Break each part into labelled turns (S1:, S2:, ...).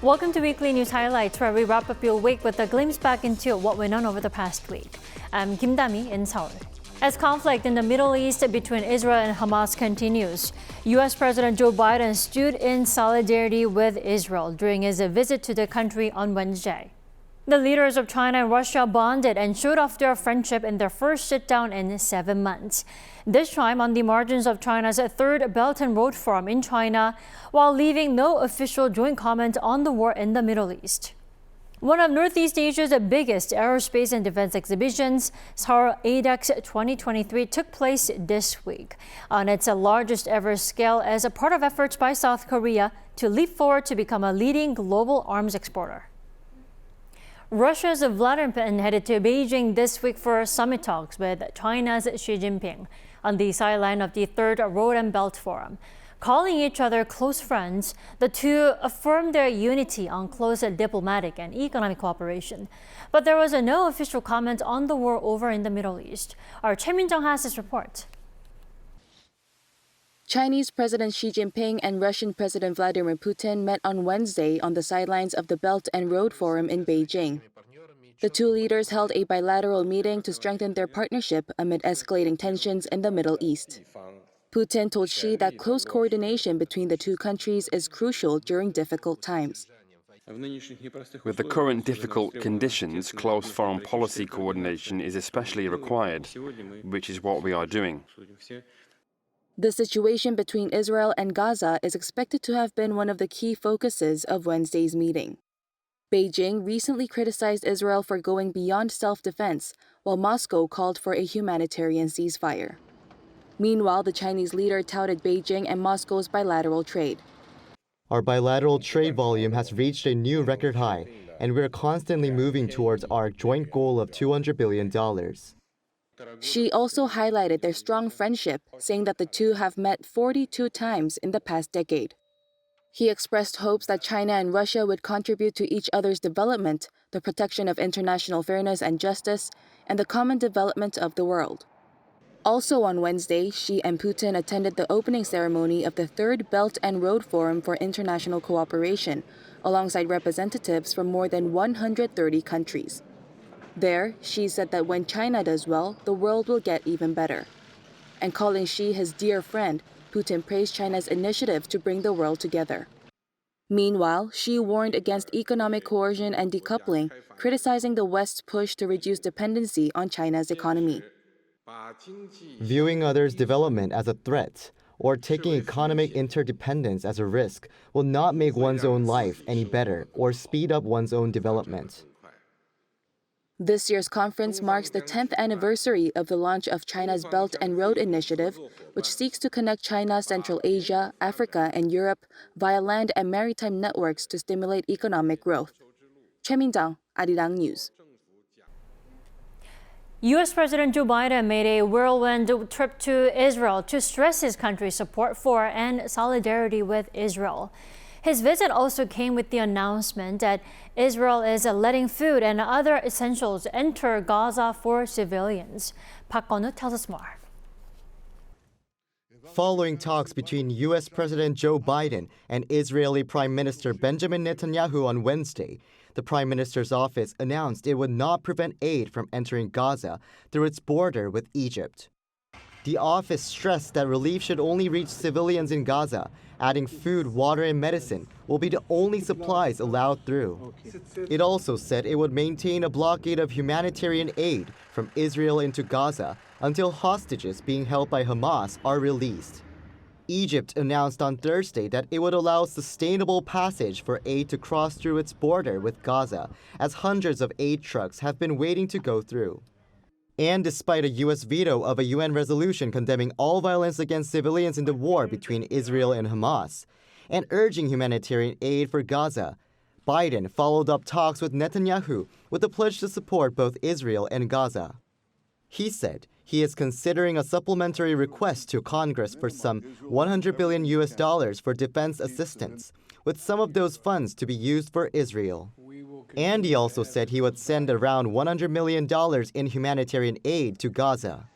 S1: Welcome to Weekly News Highlights, where we wrap up your week with a glimpse back into what went on over the past week. I'm Kim Dami in Seoul. As conflict in the Middle East between Israel and Hamas continues, U.S. President Joe Biden stood in solidarity with Israel during his visit to the country on Wednesday. The leaders of China and Russia bonded and showed off their friendship in their first sit-down in 7 months. This time on the margins of China's third Belt and Road Forum in China, while leaving no official joint comment on the war in the Middle East. One of Northeast Asia's biggest aerospace and defense exhibitions, Seoul ADEX 2023, took place this week on its largest ever scale as a part of efforts by South Korea to leap forward to become a leading global arms exporter. Russia's Vladimir Putin headed to Beijing this week for summit talks with China's Xi Jinping on the sideline of the Third Road and Belt Forum. Calling each other close friends, the two affirmed their unity on close diplomatic and economic cooperation. But there was no official comment on the war over in the Middle East. Our Choi Min-jung has this report.
S2: Chinese President Xi Jinping and Russian President Vladimir Putin met on Wednesday on the sidelines of the Belt and Road Forum in Beijing. The two leaders held a bilateral meeting to strengthen their partnership amid escalating tensions in the Middle East. Putin told Xi that close coordination between the two countries is crucial during difficult times.
S3: With the current difficult conditions, close foreign policy coordination is especially required, which is what we are doing.
S2: The situation between Israel and Gaza is expected to have been one of the key focuses of Wednesday's meeting. Beijing recently criticized Israel for going beyond self-defense, while Moscow called for a humanitarian ceasefire. Meanwhile, the Chinese leader touted Beijing and Moscow's bilateral trade.
S4: Our bilateral trade volume has reached a new record high, and we're constantly moving towards our joint goal of $200 billion.
S2: Xi also highlighted their strong friendship, saying that the two have met 42 times in the past decade. He expressed hopes that China and Russia would contribute to each other's development, the protection of international fairness and justice, and the common development of the world. Also on Wednesday, Xi and Putin attended the opening ceremony of the Third Belt and Road Forum for International Cooperation, alongside representatives from more than 130 countries. There, Xi said that when China does well, the world will get even better. And calling Xi his dear friend, Putin praised China's initiative to bring the world together. Meanwhile, Xi warned against economic coercion and decoupling, criticizing the West's push to reduce dependency on China's economy.
S4: Viewing others' development as a threat or taking economic interdependence as a risk will not make one's own life any better or speed up one's own development.
S2: This year's conference marks the 10th anniversary of the launch of China's Belt and Road Initiative, which seeks to connect China, Central Asia, Africa, and Europe via land and maritime networks to stimulate economic growth. Choi Min-jung, Arirang News.
S1: U.S. President Joe Biden made a whirlwind trip to Israel to stress his country's support for and solidarity with Israel. His visit also came with the announcement that Israel is letting food and other essentials enter Gaza for civilians. Park Gun-woo tells us more.
S4: Following talks between U.S. President Joe Biden and Israeli Prime Minister Benjamin Netanyahu on Wednesday, the Prime Minister's office announced it would not prevent aid from entering Gaza through its border with Egypt. The office stressed that relief should only reach civilians in Gaza, adding food, water, and medicine will be the only supplies allowed through. It also said it would maintain a blockade of humanitarian aid from Israel into Gaza until hostages being held by Hamas are released. Egypt announced on Thursday that it would allow sustainable passage for aid to cross through its border with Gaza, as hundreds of aid trucks have been waiting to go through. And despite a U.S. veto of a UN resolution condemning all violence against civilians in the war between Israel and Hamas, and urging humanitarian aid for Gaza, Biden followed up talks with Netanyahu with a pledge to support both Israel and Gaza. He said he is considering a supplementary request to Congress for some $100 billion for defense assistance, with some of those funds to be used for Israel. And he also said he would send around $100 million in humanitarian aid to Gaza.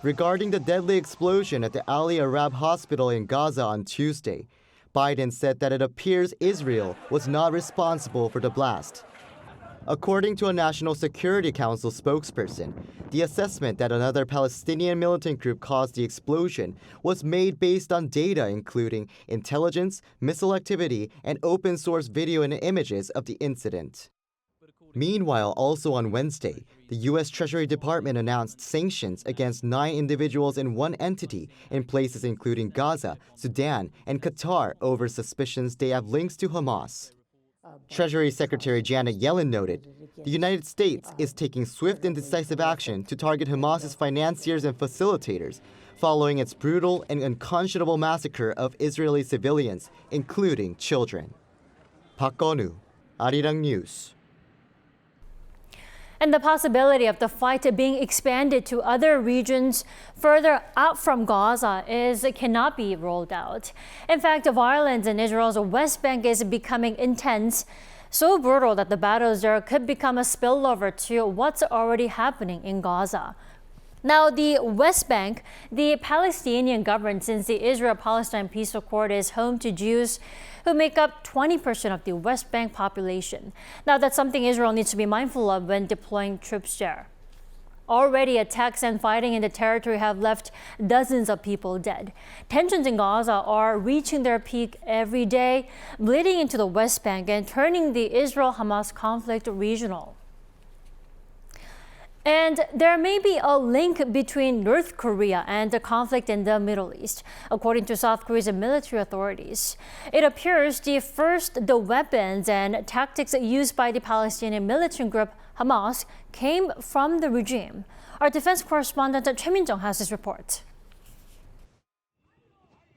S4: Regarding the deadly explosion at the Ali Arab Hospital in Gaza on Tuesday, Biden said that it appears Israel was not responsible for the blast. According to a National Security Council spokesperson, the assessment that another Palestinian militant group caused the explosion was made based on data including intelligence, missile activity, and open-source video and images of the incident. Meanwhile, also on Wednesday, the U.S. Treasury Department announced sanctions against 9 individuals in one entity in places including Gaza, Sudan, and Qatar over suspicions they have links to Hamas. Treasury Secretary Janet Yellen noted, the United States is taking swift and decisive action to target Hamas's financiers and facilitators, following its brutal and unconscionable massacre of Israeli civilians, including children. Park Gonu, Arirang News.
S1: And the possibility of the fight being expanded to other regions further out from Gaza cannot be ruled out. In fact, violence in Israel's West Bank is becoming intense, so brutal that the battles there could become a spillover to what's already happening in Gaza. Now, the West Bank, the Palestinian government since the Israel-Palestine Peace Accord, is home to Jews who make up 20% of the West Bank population. Now, that's something Israel needs to be mindful of when deploying troops there. Already, attacks and fighting in the territory have left dozens of people dead. Tensions in Gaza are reaching their peak every day, bleeding into the West Bank and turning the Israel-Hamas conflict regional. And there may be a link between North Korea and the conflict in the Middle East, according to South Korea's military authorities. It appears the weapons and tactics used by the Palestinian militant group Hamas came from the regime. Our defense correspondent Choi Min-jung has this report.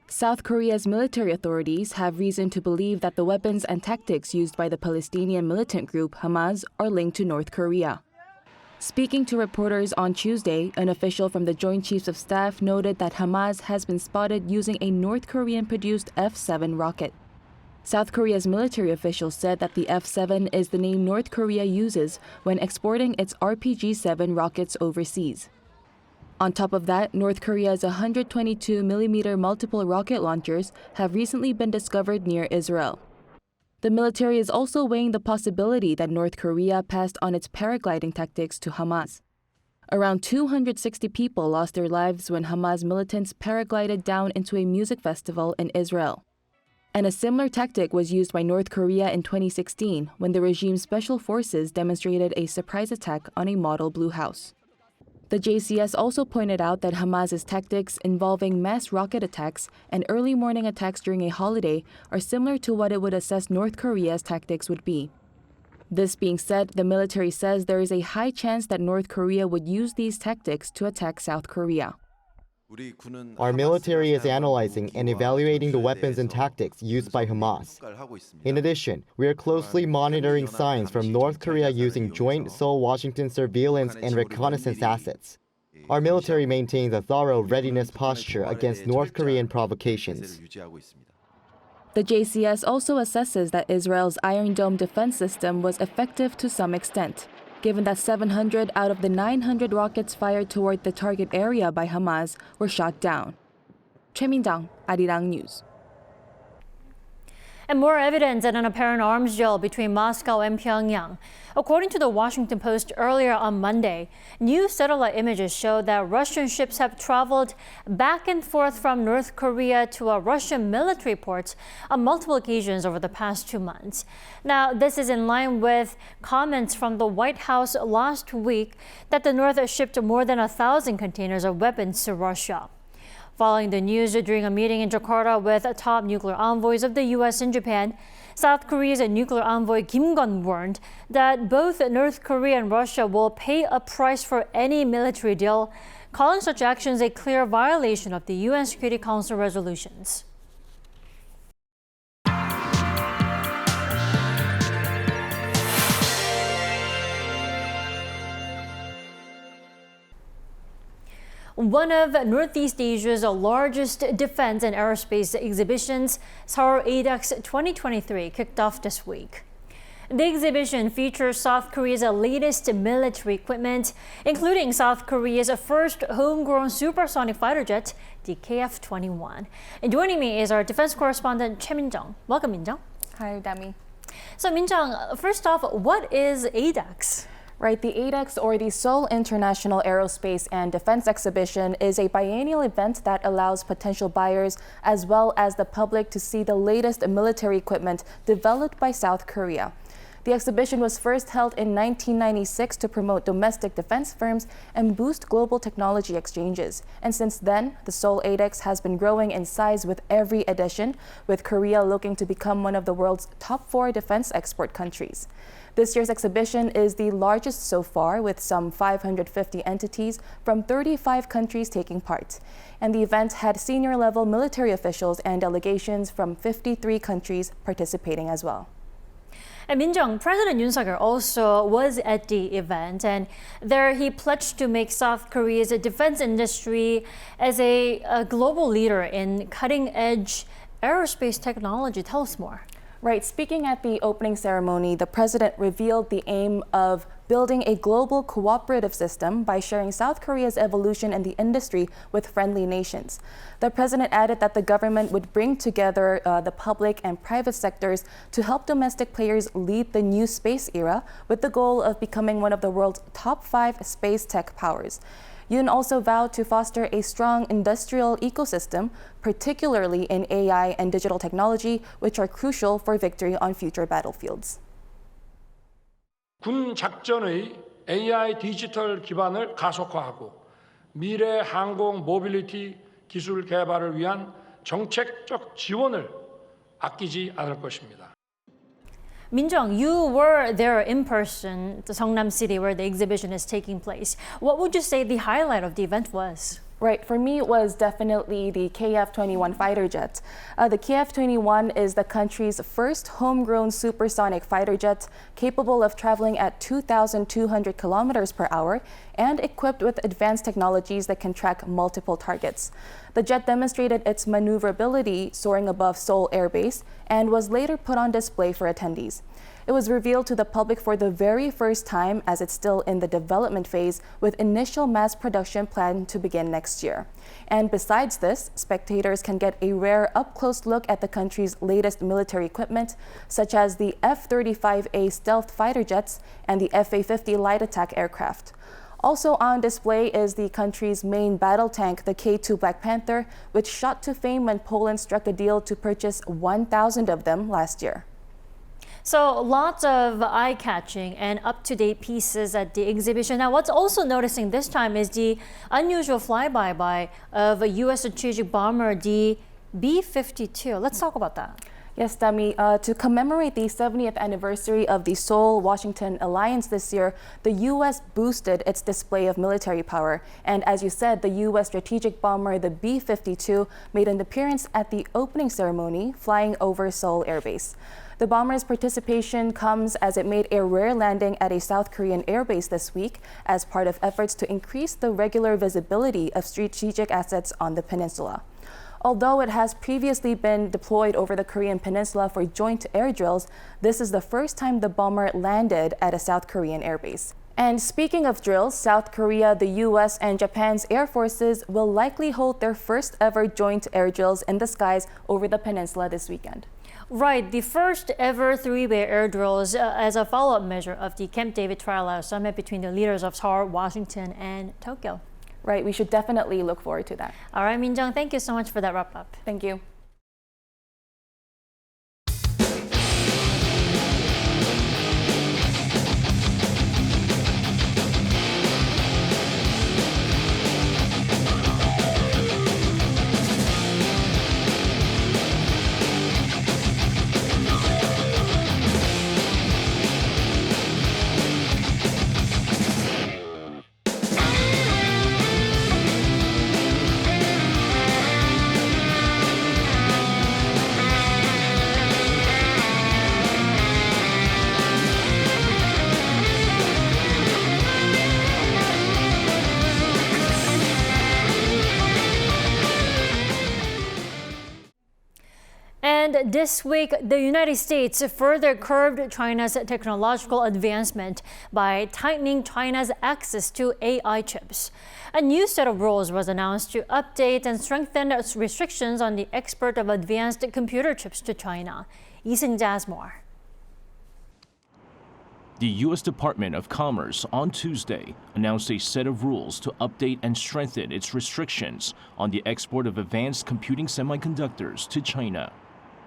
S2: South Korea's military authorities have reason to believe that the weapons and tactics used by the Palestinian militant group Hamas are linked to North Korea. Speaking to reporters on Tuesday, an official from the Joint Chiefs of Staff noted that Hamas has been spotted using a North Korean-produced F-7 rocket. South Korea's military officials said that the F-7 is the name North Korea uses when exporting its RPG-7 rockets overseas. On top of that, North Korea's 122mm multiple rocket launchers have recently been discovered near Israel. The military is also weighing the possibility that North Korea passed on its paragliding tactics to Hamas. Around 260 people lost their lives when Hamas militants paraglided down into a music festival in Israel. And a similar tactic was used by North Korea in 2016 when the regime's special forces demonstrated a surprise attack on a model blue house. The JCS also pointed out that Hamas's tactics involving mass rocket attacks and early morning attacks during a holiday are similar to what it would assess North Korea's tactics would be. This being said, the military says there is a high chance that North Korea would use these tactics to attack South Korea.
S4: Our military is analyzing and evaluating the weapons and tactics used by Hamas. In addition, we are closely monitoring signs from North Korea using joint Seoul-Washington surveillance and reconnaissance assets. Our military maintains a thorough readiness posture against North Korean provocations.
S2: The JCS also assesses that Israel's Iron Dome defense system was effective to some extent, given that 700 out of the 900 rockets fired toward the target area by Hamas were shot down. Choi Min-jung, Arirang News.
S1: And more evidence at an apparent arms deal between Moscow and Pyongyang. According to the Washington Post earlier on Monday, new satellite images show that Russian ships have traveled back and forth from North Korea to a Russian military port on multiple occasions over the past 2 months. Now, this is in line with comments from the White House last week that the North shipped more than 1,000 containers of weapons to Russia. Following the news during a meeting in Jakarta with top nuclear envoys of the U.S. and Japan, South Korea's nuclear envoy Kim Gun warned that both North Korea and Russia will pay a price for any military deal, calling such actions a clear violation of the UN Security Council resolutions. One of Northeast Asia's largest defense and aerospace exhibitions, Seoul ADEX 2023, kicked off this week. The exhibition features South Korea's latest military equipment, including South Korea's first homegrown supersonic fighter jet, the KF-21. And joining me is our defense correspondent, Choi Min-jung. Welcome, Min-jung.
S2: Hi, Dami.
S1: So, Min-jung, first off, what is ADEX?
S2: Right, the ADEX, or the Seoul International Aerospace and Defense Exhibition, is a biennial event that allows potential buyers as well as the public to see the latest military equipment developed by South Korea. The exhibition was first held in 1996 to promote domestic defense firms and boost global technology exchanges. And since then, the Seoul ADEX has been growing in size with every edition, with Korea looking to become one of the world's top 4 defense export countries. This year's exhibition is the largest so far, with some 550 entities from 35 countries taking part. And the event had senior-level military officials and delegations from 53 countries participating as well.
S1: And Min-jung, President Yoon Suk-yeol also was at the event, and there he pledged to make South Korea's defense industry as a global leader in cutting-edge aerospace technology. Tell us more.
S2: Right, speaking at the opening ceremony, the president revealed the aim of building a global cooperative system by sharing South Korea's evolution in the industry with friendly nations. The president added that the government would bring together the public and private sectors to help domestic players lead the new space era with the goal of becoming one of the world's top 5 space tech powers. Yoon also vowed to foster a strong industrial ecosystem, particularly in AI and digital technology, which are crucial for victory on future battlefields.
S5: 군 작전의 AI 디지털 기반을 가속화하고 미래 항공 모빌리티 기술 개발을 위한 정책적 지원을 아끼지 않을 것입니다.
S1: Min-jung, you were there in person, the Seongnam City where the exhibition is taking place. What would you say the highlight of the event was?
S2: Right, for me, it was definitely the KF-21 fighter jet. The KF-21 is the country's first homegrown supersonic fighter jet capable of traveling at 2,200 kilometers per hour and equipped with advanced technologies that can track multiple targets. The jet demonstrated its maneuverability soaring above Seoul Air Base and was later put on display for attendees. It was revealed to the public for the very first time as it's still in the development phase, with initial mass production planned to begin next year. And besides this, spectators can get a rare up-close look at the country's latest military equipment, such as the F-35A stealth fighter jets and the F-A-50 light attack aircraft. Also on display is the country's main battle tank, the K-2 Black Panther, which shot to fame when Poland struck a deal to purchase 1,000 of them last year.
S1: So lots of eye-catching and up-to-date pieces at the exhibition. Now, what's also noticing this time is the unusual flyby of a U.S. strategic bomber, the B-52. Let's talk about that.
S2: Yes, Dami, to commemorate the 70th anniversary of the Seoul-Washington alliance this year, the U.S. boosted its display of military power. And as you said, the U.S. strategic bomber, the B-52, made an appearance at the opening ceremony, flying over Seoul Air Base. The bomber's participation comes as it made a rare landing at a South Korean airbase this week as part of efforts to increase the regular visibility of strategic assets on the peninsula. Although it has previously been deployed over the Korean peninsula for joint air drills, this is the first time the bomber landed at a South Korean airbase. And speaking of drills, South Korea, the U.S., and Japan's air forces will likely hold their first ever joint air drills in the skies over the peninsula this weekend.
S1: Right, the first ever three-way air drills as a follow-up measure of the Camp David Trilateral Summit between the leaders of Seoul, Washington, and Tokyo.
S2: Right, we should definitely look forward to that.
S1: All right, Min-jung, thank you so much for that wrap-up.
S2: Thank you.
S1: And this week, the United States further curbed China's technological advancement by tightening China's access to AI chips. A new set of rules was announced to update and strengthen restrictions on the export of advanced computer chips to China. Lee Seung-jae has more.
S6: The U.S. Department of Commerce on Tuesday announced a set of rules to update and strengthen its restrictions on the export of advanced computing semiconductors to China.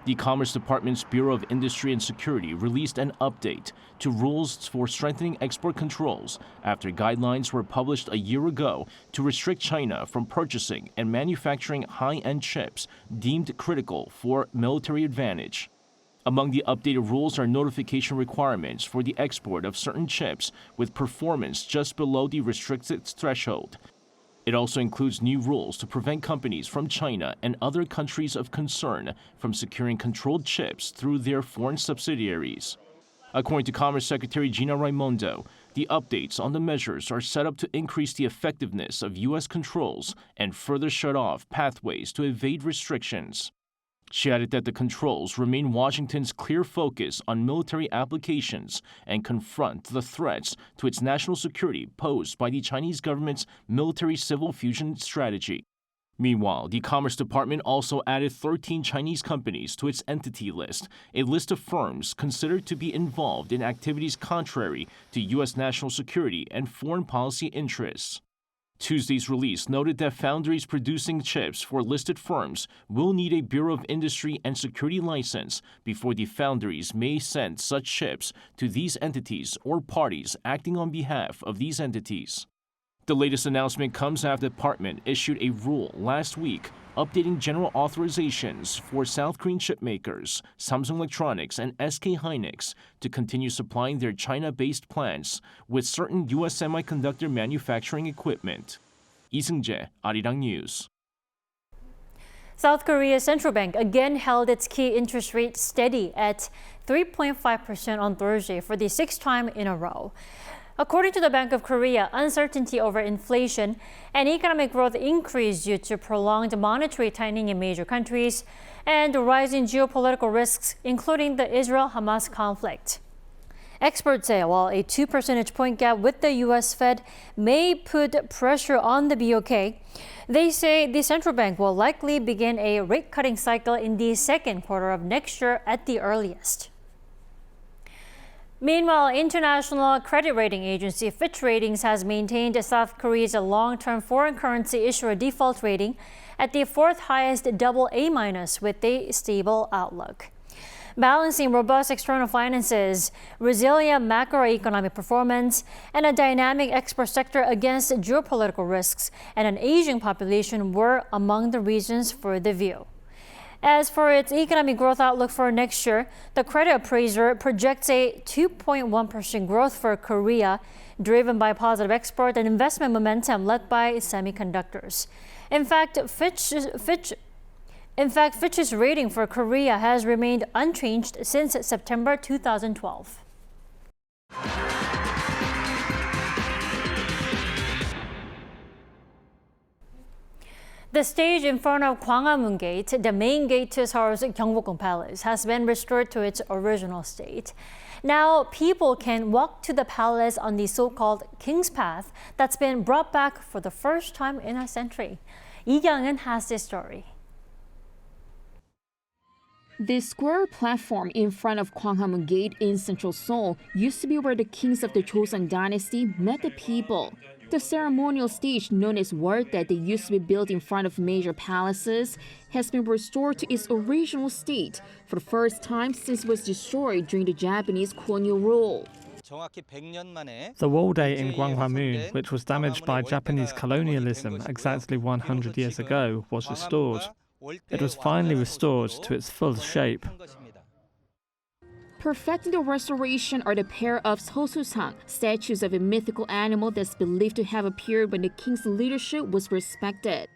S6: The Commerce Department's Bureau of Industry and Security released an update to rules for strengthening export controls after guidelines were published a year ago to restrict China from purchasing and manufacturing high-end chips deemed critical for military advantage. Among the updated rules are notification requirements for the export of certain chips with performance just below the restricted threshold. It also includes new rules to prevent companies from China and other countries of concern from securing controlled chips through their foreign subsidiaries. According to Commerce Secretary Gina Raimondo, the updates on the measures are set up to increase the effectiveness of U.S. controls and further shut off pathways to evade restrictions. She added that the controls remain Washington's clear focus on military applications and confront the threats to its national security posed by the Chinese government's military-civil fusion strategy. Meanwhile, the Commerce Department also added 13 Chinese companies to its entity list, a list of firms considered to be involved in activities contrary to U.S. national security and foreign policy interests. Tuesday's release noted that foundries producing chips for listed firms will need a Bureau of Industry and Security license before the foundries may send such chips to these entities or parties acting on behalf of these entities. The latest announcement comes after the department issued a rule last week updating general authorizations for South Korean chipmakers, Samsung Electronics and SK Hynix to continue supplying their China-based plants with certain U.S. semiconductor manufacturing equipment. Lee Seung-jae, Arirang News.
S1: South Korea's central bank again held its key interest rate steady at 3.5% on Thursday for the sixth time in a row. According to the Bank of Korea, uncertainty over inflation and economic growth increased due to prolonged monetary tightening in major countries and rising geopolitical risks, including the Israel-Hamas conflict. Experts say while a 2 percentage point gap with the U.S. Fed may put pressure on the BOK, they say the central bank will likely begin a rate-cutting cycle in the second quarter of next year at the earliest. Meanwhile, international credit rating agency Fitch Ratings has maintained South Korea's long-term foreign currency issuer default rating at the fourth highest AA- with a stable outlook. Balancing robust external finances, resilient macroeconomic performance, and a dynamic export sector against geopolitical risks and an aging population were among the reasons for the view. As for its economic growth outlook for next year, the credit appraiser projects a 2.1% growth for Korea, driven by positive export and investment momentum led by semiconductors. In fact, Fitch's rating for Korea has remained unchanged since September 2012. The stage in front of Gwanghwamun Gate, the main gate to Seoul's Gyeongbokgung Palace, has been restored to its original state. Now, people can walk to the palace on the so-called King's Path that's been brought back for the first time in a century. Lee Kyung-eun has this story.
S7: This square platform in front of Gwanghwamun Gate in central Seoul used to be where the kings of the Joseon dynasty met the people. The ceremonial stage, known as Word, that they used to be built in front of major palaces, has been restored to its original state for the first time since it was destroyed during the Japanese colonial rule.
S8: The wall day in Gwanghwamun, which was damaged by Japanese colonialism exactly 100 years ago, was restored. It was finally restored to its full shape.
S7: Perfecting the restoration are the pair of Seosusang, statues of a mythical animal that's believed to have appeared when the king's leadership was respected.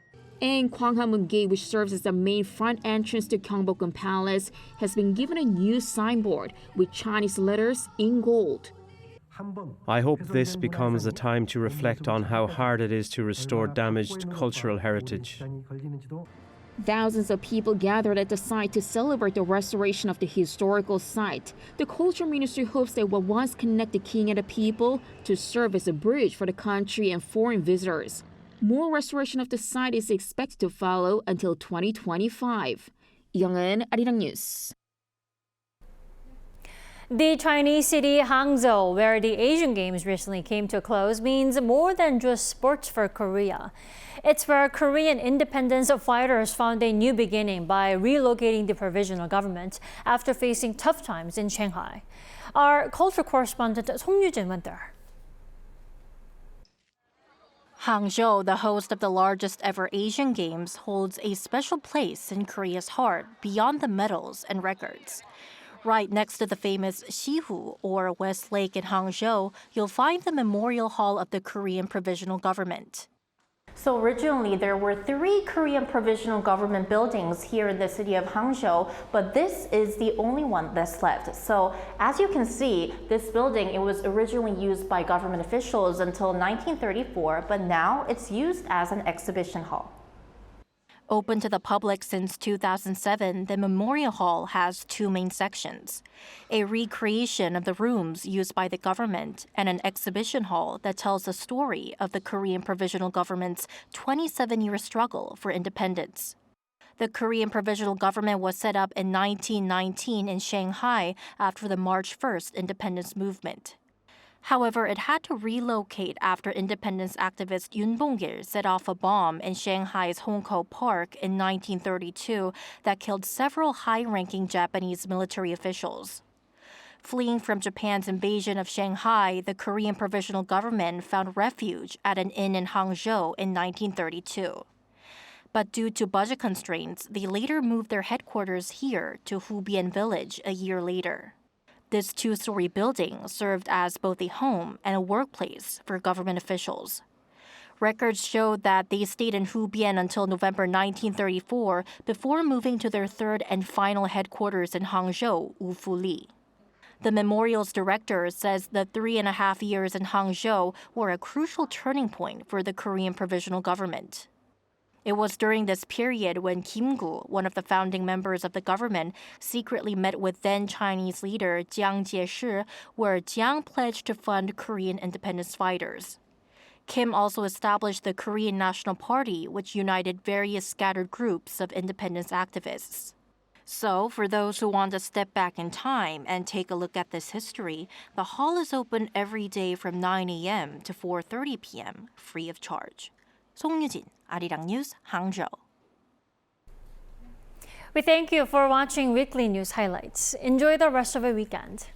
S7: And Gwanghwamun Gate, which serves as the main front entrance to Gyeongbokgung Palace, has been given a new signboard with Chinese letters in gold.
S9: I hope this becomes a time to reflect on how hard it is to restore damaged cultural heritage.
S7: Thousands of people gathered at the site to celebrate the restoration of the historical site. The culture ministry hopes that what once connected the king and the people to serve as a bridge for the country and foreign visitors. More restoration of the site is expected to follow until 2025. 이영은 아리랑 뉴스.
S1: The Chinese city Hangzhou, where the Asian Games recently came to a close, means more than just sports for Korea. It's where Korean independence fighters found a new beginning by relocating the provisional government after facing tough times in Shanghai. Our culture correspondent Song Yujin went there.
S10: Hangzhou, the host of the largest ever Asian Games, holds a special place in Korea's heart beyond the medals and records. Right next to the famous Sihu, or West Lake in Hangzhou, you'll find the Memorial Hall of the Korean Provisional Government. So originally, there were 3 Korean provisional government buildings here in the city of Hangzhou, but this is the only one that's left. So as you can see, this building, it was originally used by government officials until 1934, but now it's used as an exhibition hall. Open to the public since 2007, the Memorial Hall has 2 main sections: a recreation of the rooms used by the government and an exhibition hall that tells the story of the Korean Provisional Government's 27-year struggle for independence. The Korean Provisional Government was set up in 1919 in Shanghai after the March 1st independence movement. However, it had to relocate after independence activist Yoon Bong-il set off a bomb in Shanghai's Hongkou Park in 1932 that killed several high-ranking Japanese military officials. Fleeing from Japan's invasion of Shanghai, the Korean Provisional Government found refuge at an inn in Hangzhou in 1932. But due to budget constraints, they later moved their headquarters here to Hubian Village a year later. This 2-story building served as both a home and a workplace for government officials. Records showed that they stayed in Hubian until November 1934 before moving to their 3rd and final headquarters in Hangzhou, Wufuli. The memorial's director says the 3.5 years in Hangzhou were a crucial turning point for the Korean Provisional Government. It was during this period when Kim Gu, one of the founding members of the government, secretly met with then-Chinese leader Jiang Jieshi, where Jiang pledged to fund Korean independence fighters. Kim also established the Korean National Party, which united various scattered groups of independence activists. So, for those who want to step back in time and take a look at this history, the hall is open every day from 9 a.m. to 4:30 p.m., free of charge. 송유진, 아리랑 뉴스, 항저우.
S1: We thank you for watching Weekly News Highlights. Enjoy the rest of the weekend.